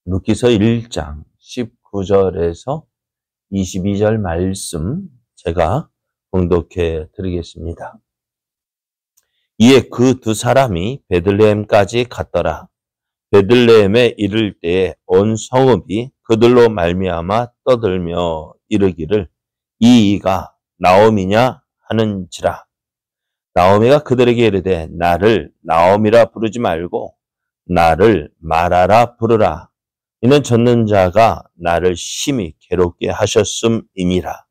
루키서 1장 19절에서 22절 말씀 제가 봉독해 드리겠습니다. 이에 그 두 사람이 베들레헴까지 갔더라. 베들레헴에 이를 때에 온 성읍이 그들로 말미암아 떠들며 이르기를 이 이가 나오미냐 하는지라. 나오미가 그들에게 이르되 나를 나오미라 부르지 말고 나를 마라라 부르라. 이는 젖는 자가 나를 심히 괴롭게 하셨음이니라.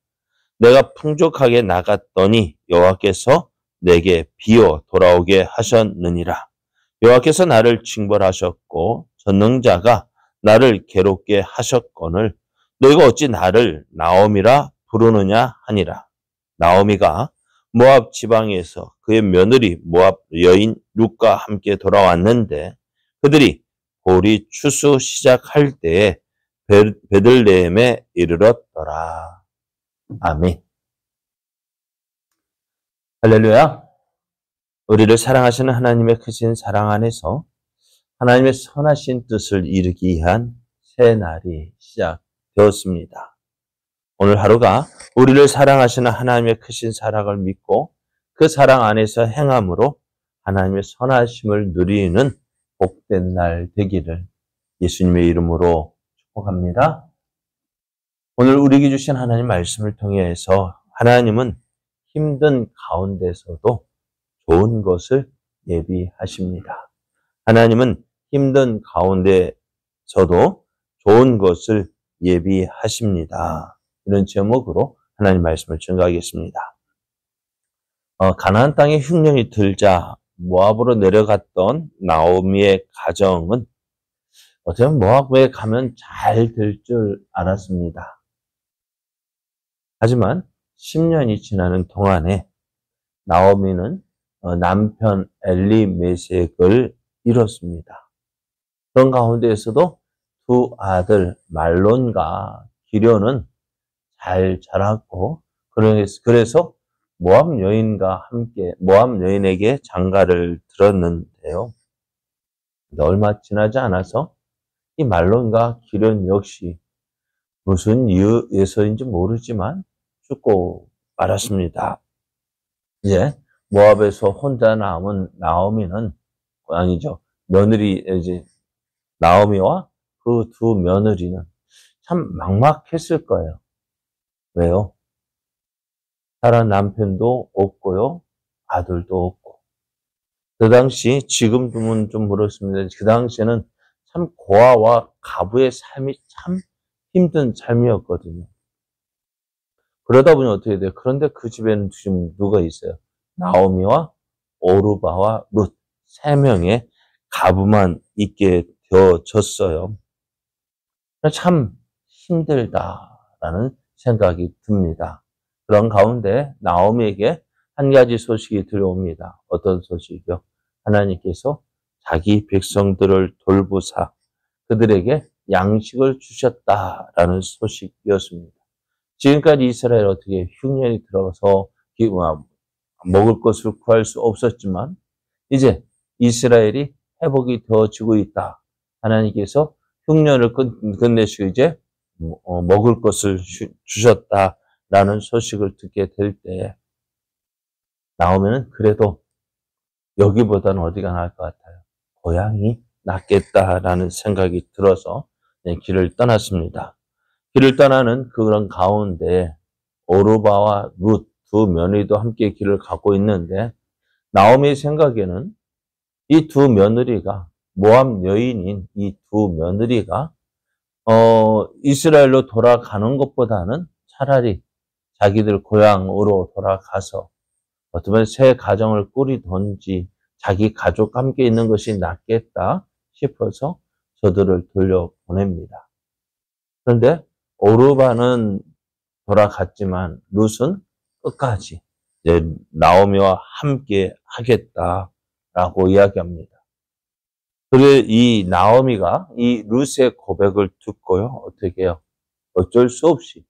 내가 풍족하게 나갔더니 여호와께서 내게 비어 돌아오게 하셨느니라. 여호와께서 나를 징벌하셨고 전능자가 나를 괴롭게 하셨거늘 너희가 어찌 나를 나오미라 부르느냐 하니라. 나오미가 모압 지방에서 그의 며느리 모압 여인 룻과 함께 돌아왔는데 그들이 보리 추수 시작할 때에 베들레헴에 이르렀더라. 아멘. 할렐루야. 우리를 사랑하시는 하나님의 크신 사랑 안에서 하나님의 선하신 뜻을 이루기 위한 새 날이 시작되었습니다. 오늘 하루가 우리를 사랑하시는 하나님의 크신 사랑을 믿고 그 사랑 안에서 행함으로 하나님의 선하심을 누리는 복된 날 되기를 예수님의 이름으로 축복합니다. 오늘 우리에게 주신 하나님 말씀을 통해서 하나님은 힘든 가운데서도 좋은 것을 예비하십니다. 하나님은 힘든 가운데서도 좋은 것을 예비하십니다. 이런 제목으로 하나님 말씀을 증거하겠습니다. 가나안 땅에 흉년이 들자 모압으로 내려갔던 나오미의 가정은 어떻게 보면 모압에 가면 잘 될 줄 알았습니다. 하지만 10년이 지나는 동안에 나오미는 남편 엘리메섹을 잃었습니다. 그런 가운데에서도 두 아들 말론과 기련은 잘 자랐고 그래서 모압 여인과 함께 모압 여인에게 장가를 들었는데요. 얼마 지나지 않아서 이 말론과 기련 역시 무슨 이유에서인지 모르지만 죽고 말았습니다. 이제 모압에서 혼자 남은 나오미는 며느리 이제 나오미와 그 두 며느리는 참 막막했을 거예요. 왜요? 살아 남편도 없고요, 아들도 없고. 그 당시 지금은 좀 그렇습니다. 그 당시에는 참 고아와 가부의 삶이 참 힘든 삶이었거든요. 그러다 보니 어떻게 돼요? 그런데 그 집에는 지금 누가 있어요? 나오미와 오르바와 룻, 3명의 가부만 있게 되어졌어요. 참 힘들다라는 생각이 듭니다. 그런 가운데 나오미에게 한 가지 소식이 들어옵니다. 어떤 소식이요? 하나님께서 자기 백성들을 돌보사 그들에게 양식을 주셨다라는 소식이었습니다. 지금까지 이스라엘 어떻게 흉년이 들어서 먹을 것을 구할 수 없었지만 이제 이스라엘이 회복이 되어지고 있다. 하나님께서 흉년을 끝내시고 이제 먹을 것을 주셨다라는 소식을 듣게 될 때 나오면은 그래도 여기보다는 어디가 나을 것 같아요? 고향이 낫겠다라는 생각이 들어서 길을 떠났습니다. 길을 떠나는 그런 가운데 오르바와 룻 두 며느리도 함께 길을 가고 있는데 나오미의 생각에는 이 두 며느리가 모압 여인인 이 두 며느리가 이스라엘로 돌아가는 것보다는 차라리 자기들 고향으로 돌아가서 어쩌면 새 가정을 꾸리든지 자기 가족과 함께 있는 것이 낫겠다 싶어서 저들을 돌려보냅니다. 그런데 오르바는 돌아갔지만 룻은 끝까지 이제 나오미와 함께 하겠다라고 이야기합니다. 그래 이 나오미가 이 룻의 고백을 듣고요. 어떻게 해요? 어쩔 수 없이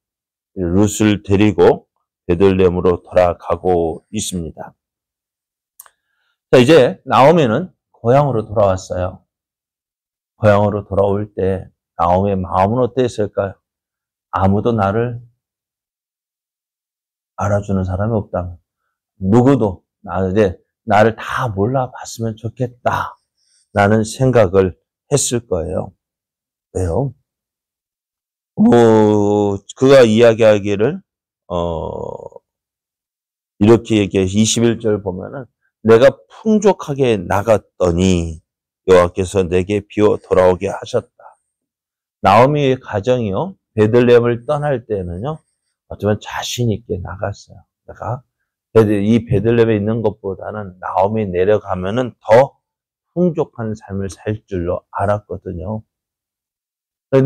룻을 데리고 베들레헴으로 돌아가고 있습니다. 자, 이제 나오미는 고향으로 돌아왔어요. 고향으로 돌아올 때 나오미의 마음은 어땠을까요? 아무도 나를 알아주는 사람이 없다. 누구도 나를 다 몰라봤으면 좋겠다. 라는 생각을 했을 거예요. 왜요? 그가 이야기하기를, 이렇게 얘기해. 21절 보면은, 내가 풍족하게 나갔더니 여호와께서 내게 비워 돌아오게 하셨다. 나오미의 가정이요, 베들레헴을 떠날 때는요, 어쩌면 자신 있게 나갔어요. 내가 이 베들레헴에 있는 것보다는 나오미 내려가면은 더 풍족한 삶을 살 줄로 알았거든요.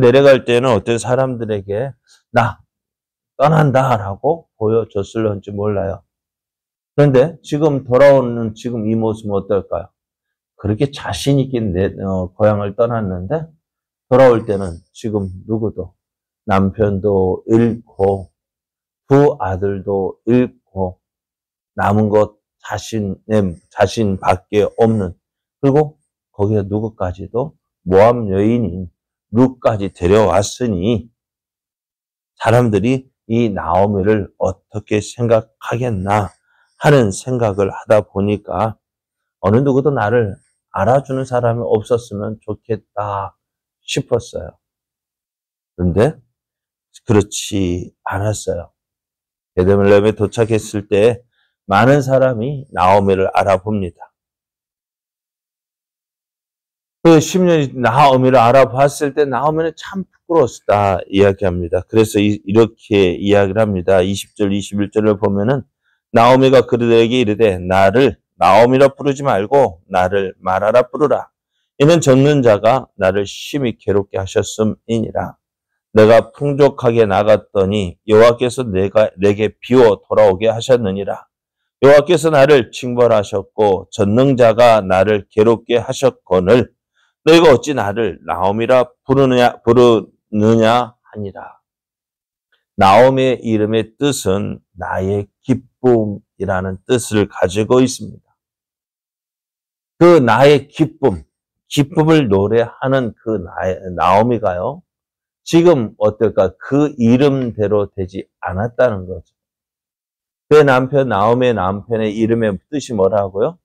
내려갈 때는 어떤 사람들에게 나 떠난다라고 보여줬을런지 몰라요. 그런데 지금 돌아오는 지금 이 모습은 어떨까요? 그렇게 자신 있게 고향을 떠났는데 돌아올 때는 지금 누구도 남편도 잃고 두 아들도 잃고 남은 것 자신밖에 없는, 그리고 거기에 누구까지도 모함 여인인 룻까지 데려왔으니 사람들이 이 나오미를 어떻게 생각하겠나 하는 생각을 하다 보니까 어느 누구도 나를 알아주는 사람이 없었으면 좋겠다 싶었어요. 그런데 그렇지 않았어요. 베들레헴에 도착했을 때 많은 사람이 나오미를 알아봅니다. 그 10년이 나오미를 알아봤을 때 나오미는 참 부끄러웠다 이야기합니다. 그래서 이렇게 이야기를 합니다. 20절, 21절을 보면은 나오미가 그들에게 이르되 나를 나오미라 부르지 말고 나를 마라라 부르라. 이는 젖는 자가 나를 심히 괴롭게 하셨음이니라. 내가 풍족하게 나갔더니 여호와께서 내게 비워 돌아오게 하셨느니라. 여호와께서 나를 징벌하셨고 전능자가 나를 괴롭게 하셨거늘 너희가 어찌 나를 나오미라 부르느냐 하니라. 나오미의 이름의 뜻은 나의 기쁨이라는 뜻을 가지고 있습니다. 그 나의 기쁨을 노래하는 그 나오미가요, 지금 어떨까? 그 이름대로 되지 않았다는 거죠. 그 나오미의 남편의 이름의 뜻이 뭐라고요?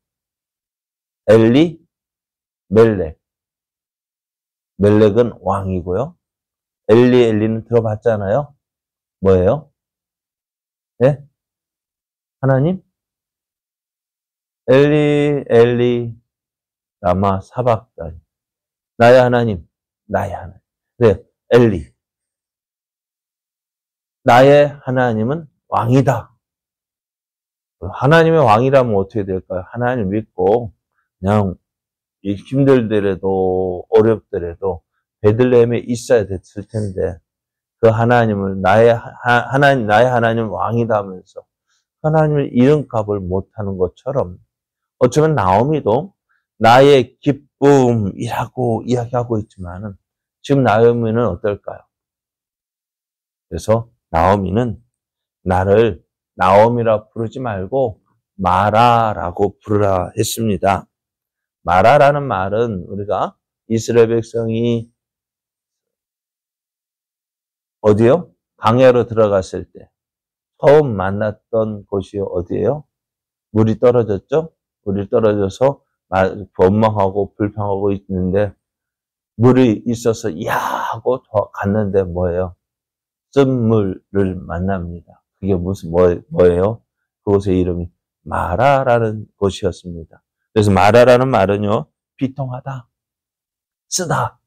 엘리 멜렉. 멜렉은 왕이고요. 엘리는 들어봤잖아요. 뭐예요? 네? 하나님? 엘리 라마 사박다니. 나의 하나님. 네, 엘리. 나의 하나님은 왕이다. 하나님의 왕이라면 어떻게 될까요? 하나님을 믿고 그냥 힘들더라도 어렵더라도 베들레헴에 있어야 됐을 텐데 그 하나님을 나의 하나님 왕이다 하면서 하나님을 이름값을 못하는 것처럼 어쩌면 나오미도 나의 기쁨이라고 이야기하고 있지만은 지금 나오미는 어떨까요? 그래서 나오미는 나를 나오미라 부르지 말고 마라라고 부르라 했습니다. 마라라는 말은 우리가 이스라엘 백성이 어디요? 광야로 들어갔을 때 처음 만났던 곳이 어디예요? 물이 떨어졌죠? 물이 떨어져서 원망하고 불평하고 있는데 물이 있어서 야 하고 갔는데 뭐예요? 쓴물을 만납니다. 그게 뭐예요? 그곳의 이름이 마라라는 곳이었습니다. 그래서 마라라는 말은요, 비통하다, 쓰다,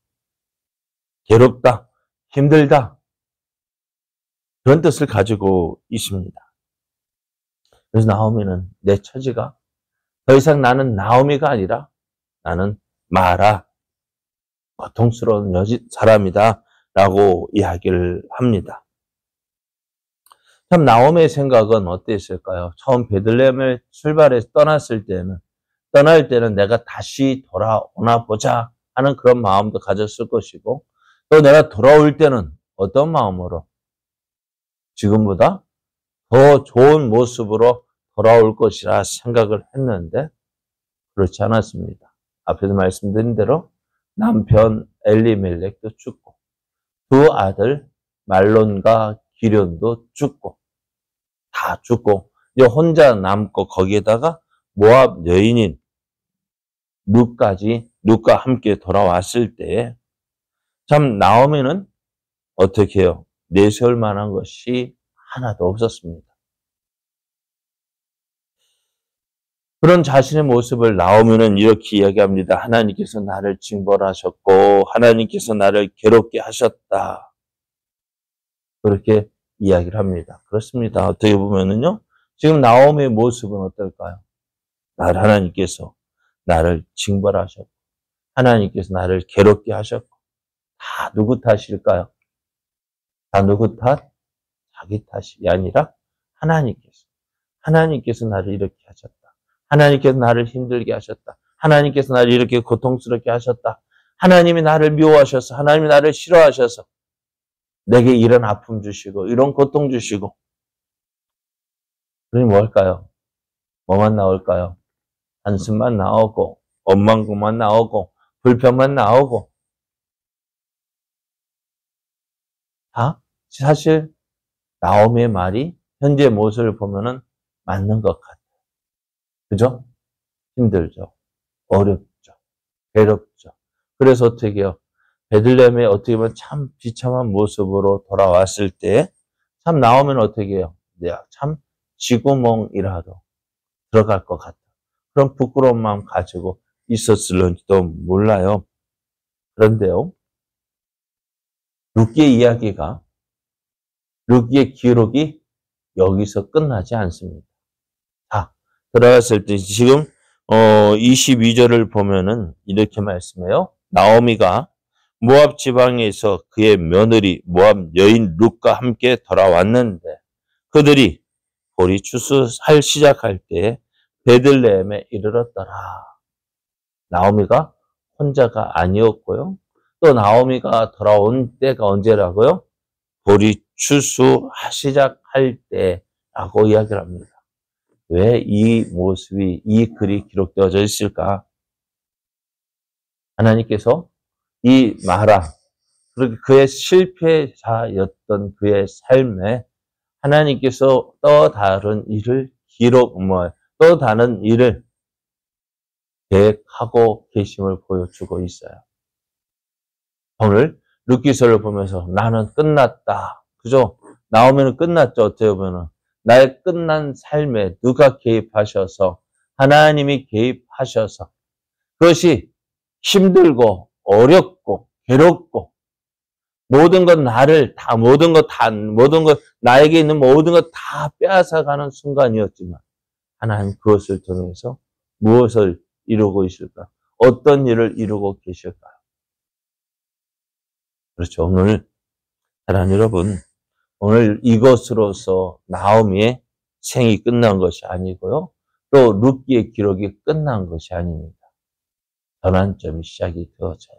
괴롭다, 힘들다, 그런 뜻을 가지고 있습니다. 그래서 나오미는 내 처지가 더 이상 나는 나오미가 아니라 나는 마라, 고통스러운 사람이다 라고 이야기를 합니다. 참 나오미의 생각은 어땠을까요? 처음 베들레헴을 출발해서 떠날 때는 내가 다시 돌아오나 보자 하는 그런 마음도 가졌을 것이고, 또 내가 돌아올 때는 어떤 마음으로 지금보다 더 좋은 모습으로 돌아올 것이라 생각을 했는데 그렇지 않았습니다. 앞에서 말씀드린 대로 남편 엘리멜렉도 죽고 두 아들 말론과 기련도 죽고 다 죽고 이제 혼자 남고 거기에다가 모압 여인인 룻과 함께 돌아왔을 때 참 나오미는 어떻게 해요? 내세울 만한 것이 하나도 없었습니다. 그런 자신의 모습을 나오면은 이렇게 이야기합니다. 하나님께서 나를 징벌하셨고 하나님께서 나를 괴롭게 하셨다. 그렇게 이야기를 합니다. 그렇습니다. 어떻게 보면은요. 지금 나오미의 모습은 어떨까요? 하나님께서 나를 징벌하셨고 하나님께서 나를 괴롭게 하셨고 다 누구 탓일까요? 다 누구 탓? 자기 탓이 아니라 하나님께서 나를 이렇게 하셨다. 하나님께서 나를 힘들게 하셨다. 하나님께서 나를 이렇게 고통스럽게 하셨다. 하나님이 나를 미워하셔서 하나님이 나를 싫어하셔서 내게 이런 아픔 주시고 이런 고통 주시고 그러니 뭘까요? 뭐만 나올까요? 한숨만 나오고 원망구만 나오고 불평만 나오고 다 사실 나오미의 말이 현재 모습을 보면은 맞는 것 같아요. 그죠? 힘들죠. 어렵죠. 괴롭죠. 그래서 어떻게 해요? 베들레헴에 어떻게 보면 참 비참한 모습으로 돌아왔을 때 참 나오면 어떻게 해요? 내가 참 쥐구멍이라도 들어갈 것 같다. 그런 부끄러운 마음 가지고 있었을런지도 몰라요. 그런데요. 룻기의 기록이 여기서 끝나지 않습니다. 자, 들어갔을 때 지금 22절을 보면은 이렇게 말씀해요. 나오미가 모압 지방에서 그의 며느리 모압 여인 룻과 함께 돌아왔는데 그들이 보리 추수할 시작할 때 베들레헴에 이르렀더라. 나오미가 혼자가 아니었고요. 또 나오미가 돌아온 때가 언제라고요? 보리 추수 시작할 때라고 이야기를 합니다. 왜 이 모습이, 이 글이 기록되어져 있을까? 하나님께서 이 마라, 그렇게 그의 실패자였던 그의 삶에 하나님께서 또 다른 일을 또 다른 일을 계획하고 계심을 보여주고 있어요. 오늘 룻기서를 보면서 나는 끝났다. 그죠? 나오면 끝났죠. 어떻게 보면은. 나의 끝난 삶에 누가 개입하셔서 하나님이 개입하셔서 그것이 힘들고 어렵고 괴롭고 모든 것 나에게 있는 모든 것 다 빼앗아가는 순간이었지만 하나님 그것을 통해서 무엇을 이루고 있을까? 어떤 일을 이루고 계실까요? 그렇죠. 오늘 사랑하는 여러분, 오늘 이것으로서 나오미의 생이 끝난 것이 아니고요. 또 룻기의 기록이 끝난 것이 아닙니다. 전환점이 시작이 되어져요.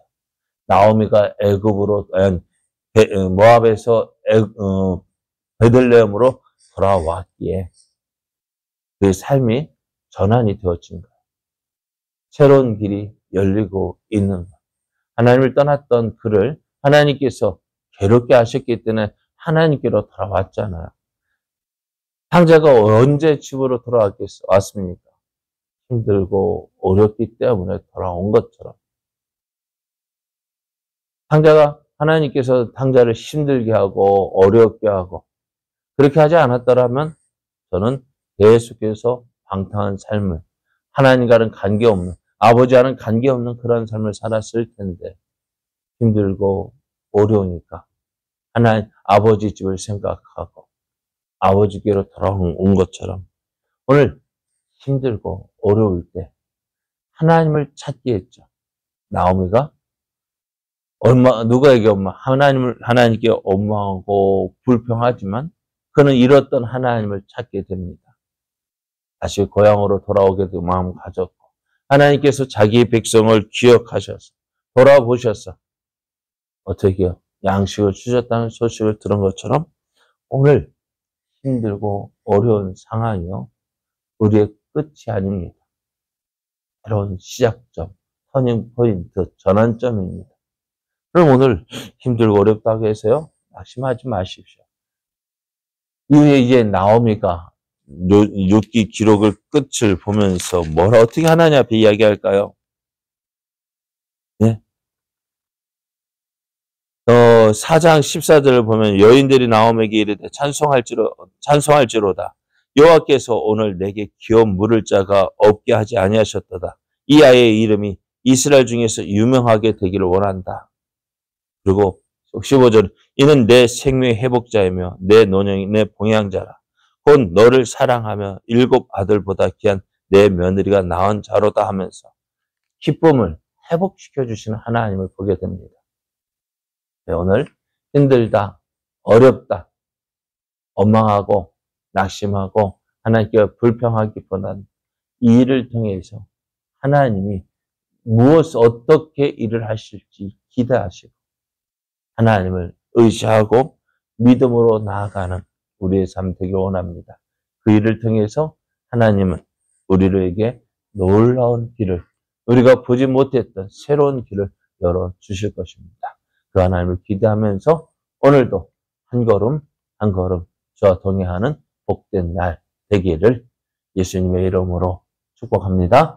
나오미가 모압에서 베들레헴으로 돌아왔기에 그 삶이 전환이 되어진 거예요. 새로운 길이 열리고 있는 거예요. 하나님을 떠났던 그를 하나님께서 괴롭게 하셨기 때문에 하나님께로 돌아왔잖아요. 상자가 언제 집으로 왔습니까? 힘들고 어렵기 때문에 돌아온 것처럼. 하나님께서 상자를 힘들게 하고 어렵게 하고 그렇게 하지 않았더라면 저는 계속해서 방탕한 삶을 하나님과는 관계없는 아버지와는 관계없는 그런 삶을 살았을 텐데 힘들고 어려우니까 하나님 아버지 집을 생각하고 아버지께로 돌아온 것처럼 오늘 힘들고 어려울 때 하나님을 찾게 했죠. 나오미가 누구에게 하나님께 원망하고 불평하지만 그는 잃었던 하나님을 찾게 됩니다. 다시 고향으로 돌아오게 된 마음 가졌고 하나님께서 자기의 백성을 기억하셔서 돌아보셔서 어떻게 해요? 양식을 주셨다는 소식을 들은 것처럼 오늘 힘들고 어려운 상황이요. 우리의 끝이 아닙니다. 새로운 시작점, 터닝 포인트, 전환점입니다. 그럼 오늘 힘들고 어렵다고 해서요, 낙심하지 마십시오. 이후에 이제 나오미가 욥기 기록을 끝을 보면서 뭘 어떻게 하나님 앞에 이야기할까요? 네? 4장 14절을 보면 여인들이 나오미에게 이르되 찬송할지로다. 여호와께서 오늘 내게 귀여운 물을 자가 없게 하지 아니하셨도다. 이 아이의 이름이 이스라엘 중에서 유명하게 되기를 원한다. 그리고 15절 이는 내 생명의 회복자이며 내 노년이 내 봉양자라. 곧 너를 사랑하며 7 아들보다 귀한 내 며느리가 낳은 자로다 하면서 기쁨을 회복시켜 주시는 하나님을 보게 됩니다. 네, 오늘 힘들다, 어렵다, 원망하고 낙심하고 하나님께 불평하기보다는 이 일을 통해서 하나님이 무엇 어떻게 일을 하실지 기대하시고 하나님을 의지하고 믿음으로 나아가는 우리의 삶 되길 원합니다. 그 일을 통해서 하나님은 우리에게 놀라운 길을, 우리가 보지 못했던 새로운 길을 열어주실 것입니다. 그 하나님을 기대하면서 오늘도 한 걸음 한 걸음 저와 동행하는 복된 날 되기를 예수님의 이름으로 축복합니다.